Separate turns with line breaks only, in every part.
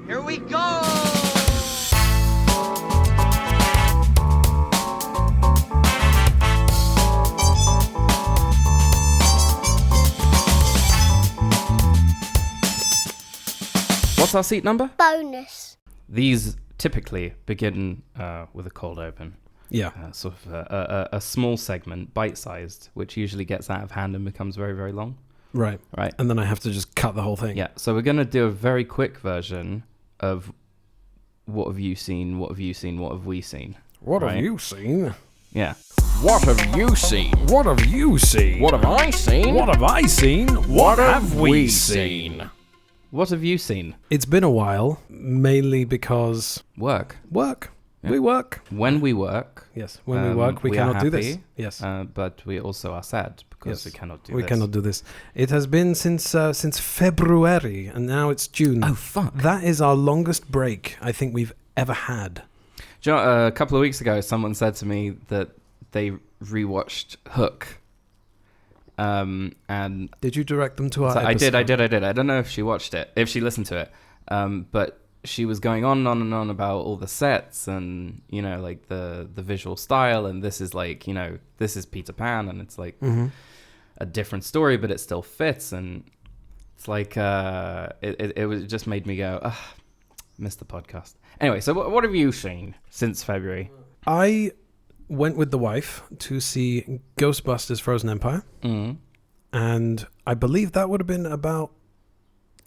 Here we go!
What's our seat number?
Bonus.
These typically begin with a cold open.
Yeah.
Sort of a small segment, bite-sized, which usually gets out of hand and becomes very, very long.
Right.
Right.
And then I have to just cut the whole thing.
Yeah. So we're going to do a very quick version of what have you seen, what have you seen, what have we seen.
What
Right.
have you seen?
Yeah.
What have you seen?
What have you seen?
What have I seen?
What have I seen?
What have we seen?
What have you seen?
It's been a while, mainly because
Work.
work.
Yeah.
We work.
When we work.
Yes, when we work, we
are
cannot do this.
happy,
Yes.
But we also are sad because
Yes.
we cannot do
We
this.
cannot do this. It has been since February, and now it's June.
Oh, fuck.
That is our longest break I think we've ever had.
Do you know, a couple of weeks ago, someone said to me that they rewatched Hook. And
Did you direct them to our
so I
episode?
did. I don't know if she watched it, if she listened to it. But she was going on and on and on about all the sets and, you know, like the visual style. And this is like, you know, this is Peter Pan. And it's like a different story, but it still fits. And it's like, it just made me go, missed the podcast. Anyway, so what have you seen since February?
I went with the wife to see Ghostbusters Frozen Empire.
Mm.
And I believe that would have been about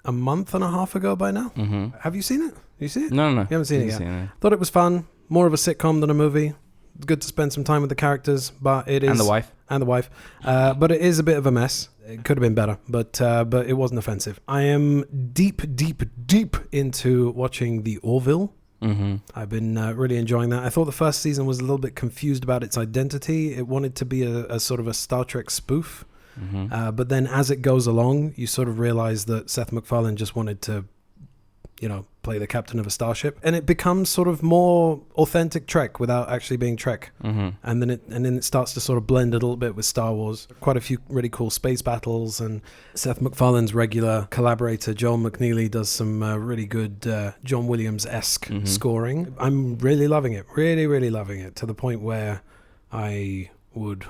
a month and a half ago by now.
Mm-hmm.
Have you seen it? You see it?
No.
You haven't seen it
Didn't
yet.
see it.
Thought it was fun. More of a sitcom than a movie. It's good to spend some time with the characters, but it is...
And the wife.
And the wife. But it is a bit of a mess. It could have been better, but it wasn't offensive. I am deep into watching The Orville.
Mm-hmm.
I've been really enjoying that. I thought the first season was a little bit confused about its identity. It wanted to be a sort of a Star Trek spoof.
Mm-hmm.
But then as it goes along, you sort of realize that Seth MacFarlane just wanted to, you know, play the captain of a starship. And it becomes sort of more authentic Trek without actually being Trek.
Mm-hmm.
And then it starts to sort of blend a little bit with Star Wars. Quite a few really cool space battles. And Seth MacFarlane's regular collaborator, Joel McNeely, does some really good John Williams-esque scoring. I'm really loving it. Really, really loving it. To the point where I would...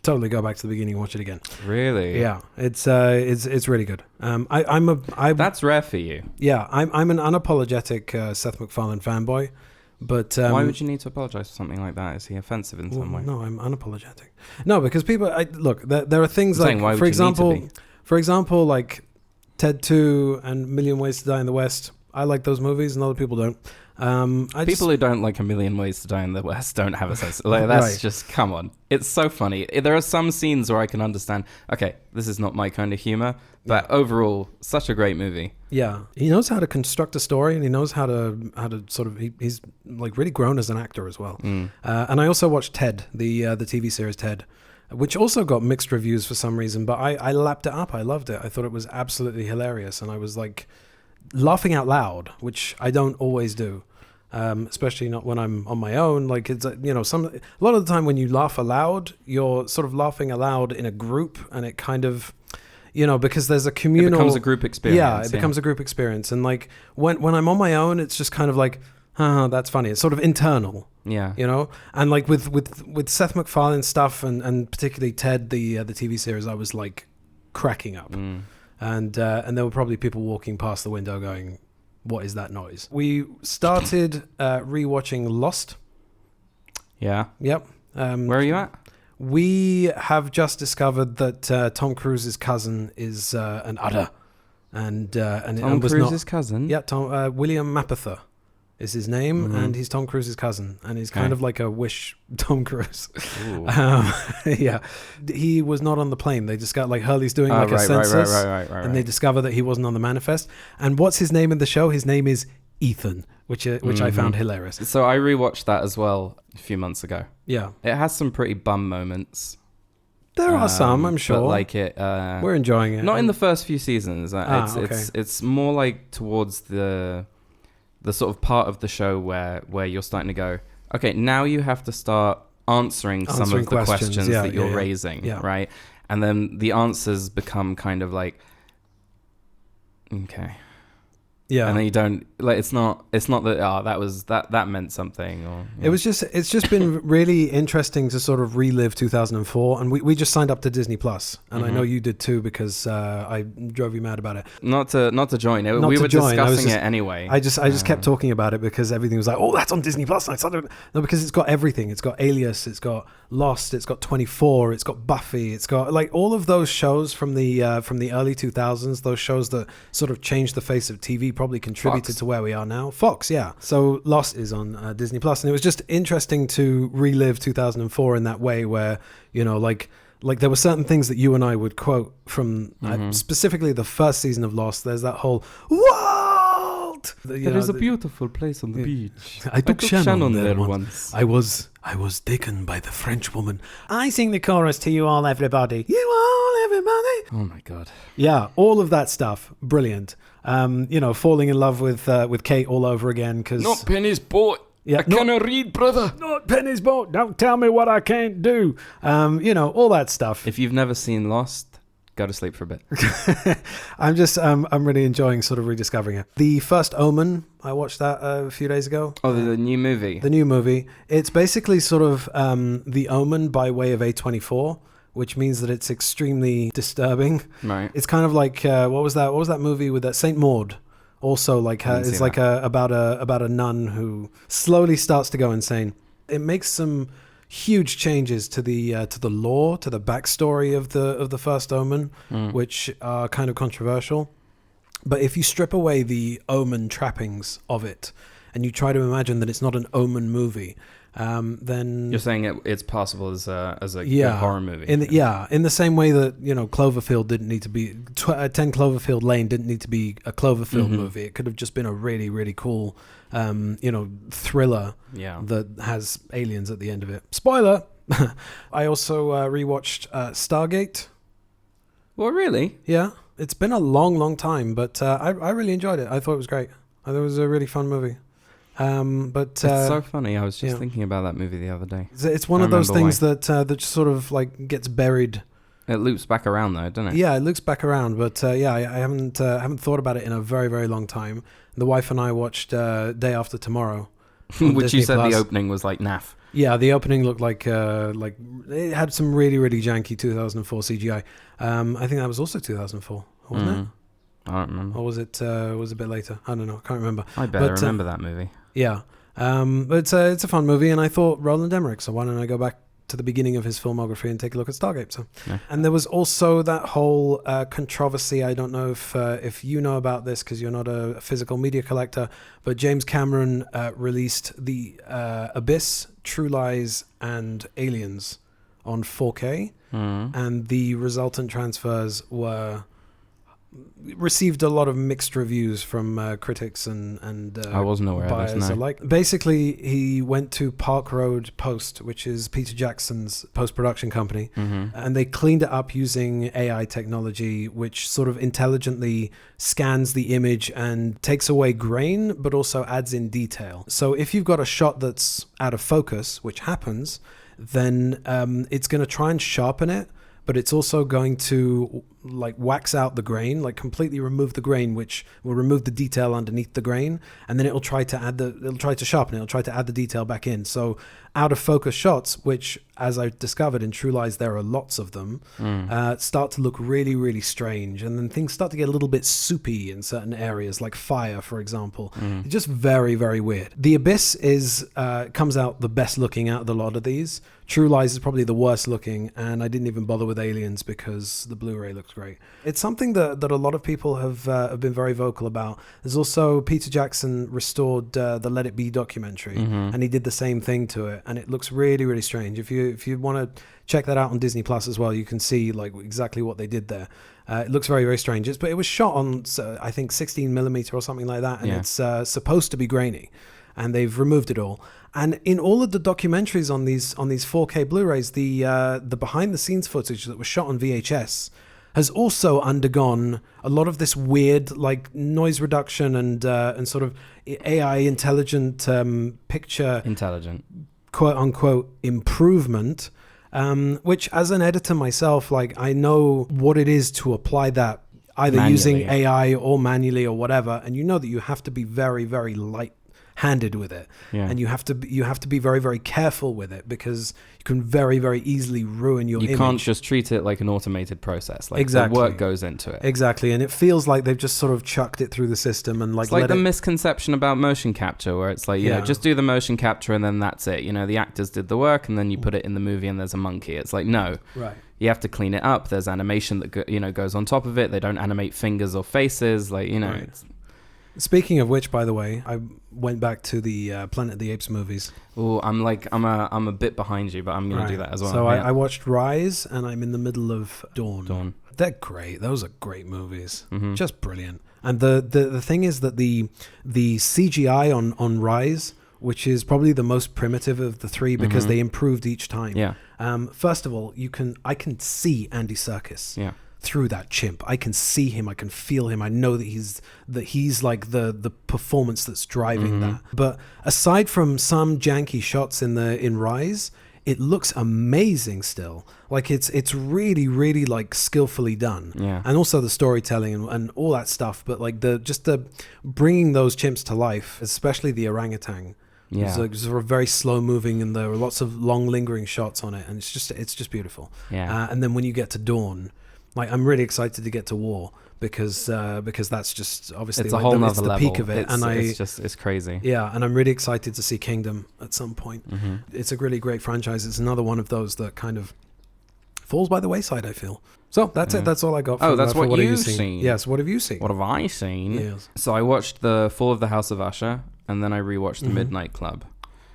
totally go back to the beginning and watch it again.
Really?
Yeah, it's really good.
That's rare for you.
Yeah, I'm an unapologetic Seth MacFarlane fanboy, but
Why would you need to apologize for something like that? Is he offensive in some way?
No, I'm unapologetic. No, because people look. There are things
I'm saying, why
like,
would you need to be?
for example, like Ted 2 and Million Ways to Die in the West. I like those movies, and other people don't.
People who don't like A Million Ways to Die in the West don't have a sense. Like, that's
Right.
just, come on. It's so funny. There are some scenes where I can understand, okay, this is not my kind of humor, but overall, such a great movie.
Yeah, he knows how to construct a story, and he knows how to sort of. He's like really grown as an actor as well. And I also watched Ted, the TV series Ted, which also got mixed reviews for some reason, but I lapped it up. I loved it. I thought it was absolutely hilarious, and I was like laughing out loud, which I don't always do. Especially not when I'm on my own. Like, it's a lot of the time when you laugh aloud, you're sort of laughing aloud in a group, and it kind of, because there's a communal.
It becomes a group experience.
Yeah, it becomes a group experience, and like when I'm on my own, it's just kind of like, that's funny. It's sort of internal.
Yeah.
And like with Seth MacFarlane stuff, and particularly Ted, the TV series, I was like cracking up, and there were probably people walking past the window going, what is that noise? We started rewatching Lost.
Yeah.
Yep.
Where are you at?
We have just discovered that Tom Cruise's cousin is an udder, and
Tom
was
Cruise's
not,
cousin?
Yeah, William Mapother is his name, and he's Tom Cruise's cousin, and he's kind of like a wish Tom Cruise. Yeah, he was not on the plane. They just got like Hurley's doing a census, and they discover that he wasn't on the manifest. And what's his name in the show? His name is Ethan, which I found hilarious.
So I rewatched that as well a few months ago.
Yeah,
It has some pretty bum moments.
there are some, I'm sure.
But like it,
we're enjoying it.
not in the first few seasons.
Okay.
It's more like towards the sort of part of the show where you're starting to go, okay, now you have to start answering some of the questions that you're raising, right? And then the answers become kind of like, okay,
Yeah.
And then you don't like. It's not that. That meant something. Or
It's just been really interesting to sort of relive 2004, and we just signed up to Disney Plus, and I know you did too because I drove you mad about it.
Not to join.
Not
We
to
were
join.
discussing it anyway.
I just kept talking about it because everything was like, oh, that's on Disney Plus. No, because it's got everything. It's got Alias. It's got Lost. It's got 24. It's got Buffy. It's got like all of those shows from the early 2000s. Those shows that sort of changed the face of TV. Probably contributed to where we are now. Fox, yeah. So Lost is on Disney Plus, and it was just interesting to relive 2004 in that way, where like there were certain things that you and I would quote from specifically the first season of Lost. There's that whole world.
There is a beautiful place on the beach.
I took Shannon there
once.
I was taken by the French woman. I sing the chorus to you all, everybody. You all, everybody.
Oh my god.
Yeah, all of that stuff, brilliant. Falling in love with Kate all over again because
Not Penny's boat.
Yeah,
I cannot read, brother.
Not Penny's boat. Don't tell me what I can't do. All that stuff.
If you've never seen Lost, go to sleep for a bit.
I'm really enjoying sort of rediscovering it. The First Omen, I watched that a few days ago.
Oh, the new movie.
The new movie. It's basically sort of The Omen by way of A24. Which means that it's extremely disturbing.
Right.
It's kind of like what was that movie with that Saint Maud? Also, like it's like about a nun who slowly starts to go insane. It makes some huge changes to the lore, to the backstory of the First Omen, which are kind of controversial. But if you strip away the Omen trappings of it, and you try to imagine that it's not an Omen movie. Then
you're saying it's possible as a good horror movie.
In the same way that Cloverfield didn't need to be 10 Cloverfield Lane didn't need to be a Cloverfield movie. It could have just been a really really cool thriller that has aliens at the end of it. Spoiler. I also rewatched Stargate.
Well, really?
Yeah, it's been a long time, but I really enjoyed it. I thought it was great. I thought it was a really fun movie. But
it's so funny. I was just thinking about that movie the other day.
It's one of those things that just sort of like gets buried.
It loops back around though, doesn't it?
Yeah, it loops back around. But I haven't thought about it in a very very long time. The wife and I watched Day After Tomorrow,
which
Disney
you said
Plus.
The opening was like naff.
Yeah, the opening looked like it had some really really janky 2004 CGI. I think that was also 2004, wasn't it?
I don't remember.
Or was it a bit later? I don't know. I can't remember.
I better remember that movie.
Yeah. But it's a fun movie, and I thought Roland Emmerich, so why don't I go back to the beginning of his filmography and take a look at Stargate? So, and there was also that whole controversy. I don't know if you know about this because you're not a physical media collector, but James Cameron released the Abyss, True Lies, and Aliens on 4K, and the resultant transfers received a lot of mixed reviews from critics and
I wasn't aware of this, no.
alike. Basically, he went to Park Road Post, which is Peter Jackson's post-production company, and they cleaned it up using AI technology, which sort of intelligently scans the image and takes away grain, but also adds in detail. So if you've got a shot that's out of focus, which happens, then it's going to try and sharpen it, but it's also going to like wax out the grain, like completely remove the grain, which will remove the detail underneath the grain, and then it'll try to sharpen it, it'll try to add the detail back in. So out of focus shots, which as I discovered in True Lies there are lots of them, start to look really really strange, and then things start to get a little bit soupy in certain areas, like fire for example. It's just very very weird. The Abyss comes out the best looking out of the lot of these. True Lies is probably the worst looking, and I didn't even bother with Aliens because the Blu-ray looks great. It's something that a lot of people have been very vocal about. There's also Peter Jackson restored the Let It Be documentary, and he did the same thing to it, and it looks really really strange. If you want to check that out on Disney Plus as well, you can see like exactly what they did there. It looks very very strange. But it was shot on I think 16mm or something like that, and it's supposed to be grainy, and they've removed it all. And in all of the documentaries on these 4K Blu-rays, the behind the scenes footage that was shot on VHS has also undergone a lot of this weird like noise reduction and sort of AI intelligent picture quote unquote improvement, which as an editor myself, like I know what it is to apply that either using
Manually.
AI or manually or whatever, and you know that you have to be very, very light-handed with it,
Yeah.
and you have to be very, very careful with it, because you can very, very easily ruin your image.
You can't just treat it like an automated process. Like
Exactly.
the work goes into it.
Exactly, and it feels like they've just sort of chucked it through the system and like
It's like
let
the
it.
misconception about motion capture, where it's like, you know, just do the motion capture and then that's it. You know, the actors did the work and then you put it in the movie and there's a monkey. It's like, no.
Right.
You have to clean it up. There's animation that goes on top of it. They don't animate fingers or faces. Like, you know.
Right. Speaking of which, by the way, I went back to the Planet of the Apes movies.
Oh, I'm a bit behind you, but I'm gonna do that as well.
So
yeah.
I watched Rise, and I'm in the middle of Dawn.
Dawn.
They're great. Those are great movies.
Mm-hmm.
Just brilliant. And the thing is that the CGI on Rise, which is probably the most primitive of the three, because they improved each time.
Yeah.
First of all, I can see Andy Serkis.
Yeah.
Through that chimp. I can see him, I can feel him. I know that he's like the performance that's driving that. But aside from some janky shots in Rise, it looks amazing still. Like it's really, really like skillfully done.
Yeah.
And also the storytelling and all that stuff. But like the bringing those chimps to life, especially the orangutan.
Yeah.
It's sort of very slow moving, and there are lots of long lingering shots on it, and it's just beautiful.
Yeah.
And then when you get to Dawn, like I'm really excited to get to War, because that's just obviously
It's a whole nother
it's the
level.
peak of it,
It's crazy.
Yeah, and I'm really excited to see Kingdom at some point.
Mm-hmm.
It's a really great franchise. It's another one of those that kind of falls by the wayside, I feel. So that's it. That's all I got.
That's
for
what
have
you've
you
seen.
Yes, what have you seen?
What have I seen?
Yes.
So I watched the Fall of the House of Usher, and then I rewatched The Midnight Club.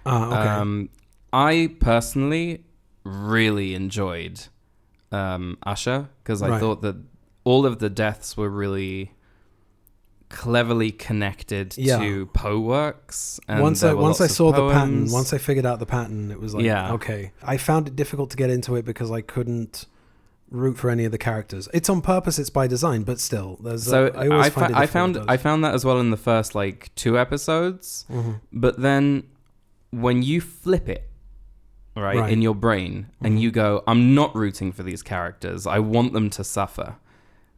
Okay.
I personally really enjoyed Usher, because I thought that all of the deaths were really cleverly connected to Poe works. And
once I saw the pattern,
poems.
once I figured out the pattern, it was like, okay. I found it difficult to get into it because I couldn't root for any of the characters. It's on purpose, it's by design, but still,
I found that as well in the first like 2 episodes. But then when you flip it right in your brain and you go, I'm not rooting for these characters, I want them to suffer,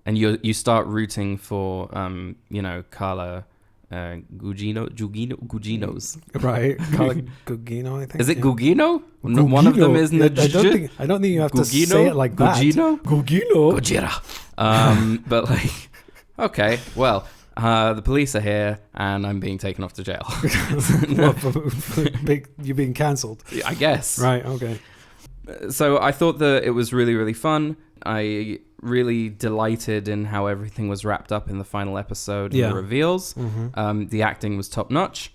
and you start rooting for Carla Gugino's.
Right. Carla Gugino, I think.
Is it Gugino? One of them is
I don't think you have to say it like that.
Gugino?
Gugino.
But like, okay, well, the police are here and I'm being taken off to jail.
You're being cancelled.
I guess.
Right, okay.
So I thought that it was really, really fun. I really delighted in how everything was wrapped up in the final episode and the reveals. The acting was top notch.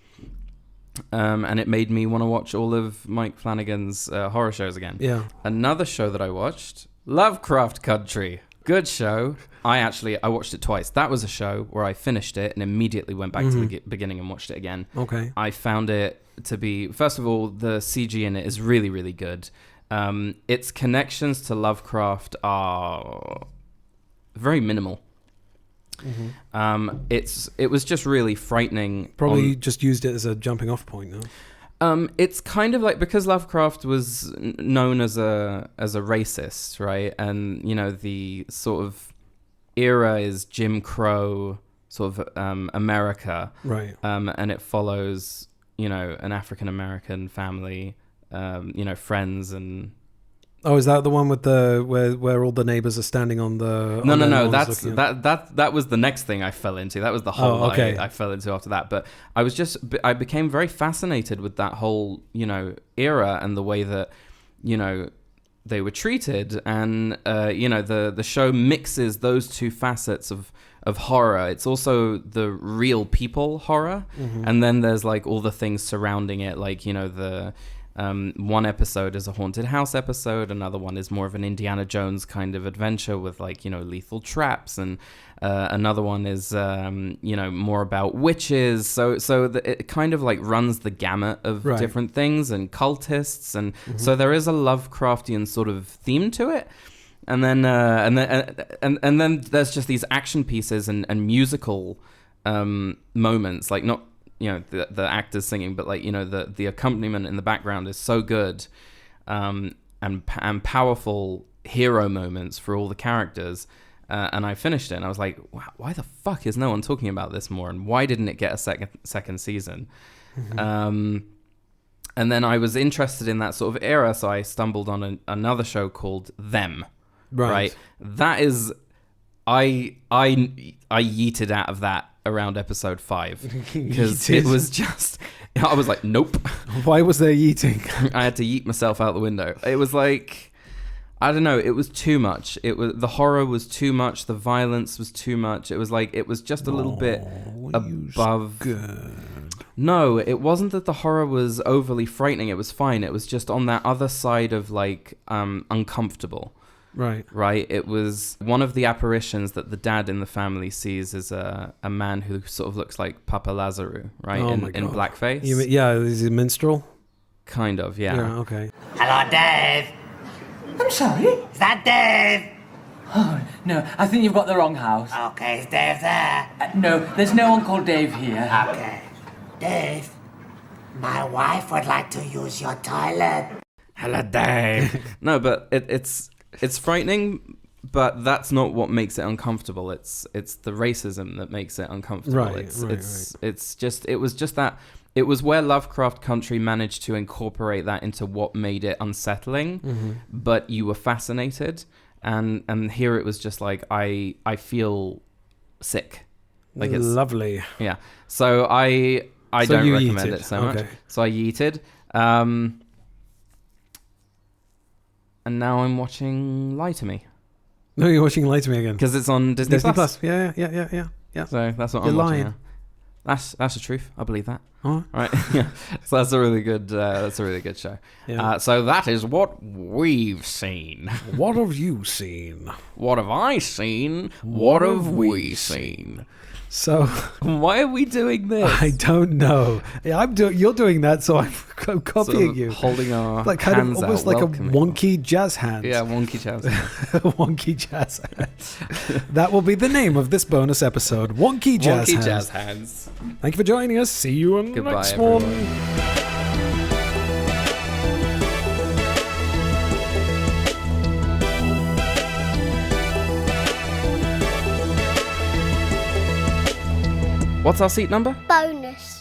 And it made me want to watch all of Mike Flanagan's horror shows again. Yeah. Another show that I watched, Lovecraft Country. Good show. I watched it twice. That was a show where I finished it and immediately went back to the beginning and watched it again. Okay. I found it to be, first of all, the CG in it is really, really good. Its connections to Lovecraft are very minimal. It was just really frightening.
Probably just used it as a jumping off point, no?
It's kind of like, because Lovecraft was known as a racist, right? And the sort of era is Jim Crow sort of America, right? And it follows an African American family, friends and.
Oh, is that the one with the where all the neighbors are standing on the?
No. That was the next thing I fell into. That was the hole I fell into after that. But I became very fascinated with that whole era and the way that they were treated, and the show mixes those two facets of horror. It's also the real people horror, and then there's like all the things surrounding it, like the. One episode is a haunted house episode. Another one is more of an Indiana Jones kind of adventure with lethal traps, and another one is more about witches. So it kind of like runs the gamut of different things and cultists, and so there is a Lovecraftian sort of theme to it. And then and then there's just these action pieces and musical moments, like not. The actors singing, but the accompaniment in the background is so good, and powerful hero moments for all the characters, and I finished it, and I was like, wow, why the fuck is no one talking about this more, and why didn't it get a second season? And then I was interested in that sort of era, so I stumbled on another show called Them. Right. That is, I yeeted out of that around episode 5 because it was just, I was like, nope.
Why was there yeeting?
I had to yeet myself out the window. It was like, I don't know, it was too much. The horror was too much. The violence was too much. It was like, it was just a little bit above.
Good.
No, it wasn't that the horror was overly frightening. It was fine. It was just on that other side of like uncomfortable. Right. It was one of the apparitions that the dad in the family sees as a man who sort of looks like Papa Lazarou, right? In blackface.
Is he a minstrel?
Kind of, yeah.
Yeah, okay.
Hello, Dave.
I'm sorry?
Is that Dave?
Oh, no, I think you've got the wrong house.
Okay, is Dave there?
No, there's no one called Dave here.
Okay. Dave, my wife would like to use your toilet.
Hello, Dave. No, but it's frightening, but that's not what makes it uncomfortable. It's the racism that makes it uncomfortable.
Right,
it's just it was just that. It was where Lovecraft Country managed to incorporate that into what made it unsettling, but you were fascinated, and here it was just like I feel sick. Like it's
lovely.
Yeah. So I don't recommend it so much. So I yeeted. And now I'm watching Lie to Me.
No, you're watching Lie to Me again.
Because it's on Disney Plus.
Yeah.
So that's what
You're
I'm watching
lying.
now. That's the truth. I believe that.
Oh.
Right. Yeah. So that's a really good show.
Yeah.
So that is what we've seen.
What have you seen?
What have I seen? What have we seen?
So
why are we doing this?
I don't know. You're doing that, so I'm copying
Sort of
you.
holding our
like kind
hands
of almost
out,
like a
welcoming.
Wonky Jazz Hands.
Yeah, Wonky Jazz Hands.
Wonky Jazz Hands. That will be the name of this bonus episode. Wonky Jazz Hands.
Wonky Jazz Hands.
Thank you for joining us. See you in the
Goodbye,
next
everyone.
one.
What's our seat number?
Bonus.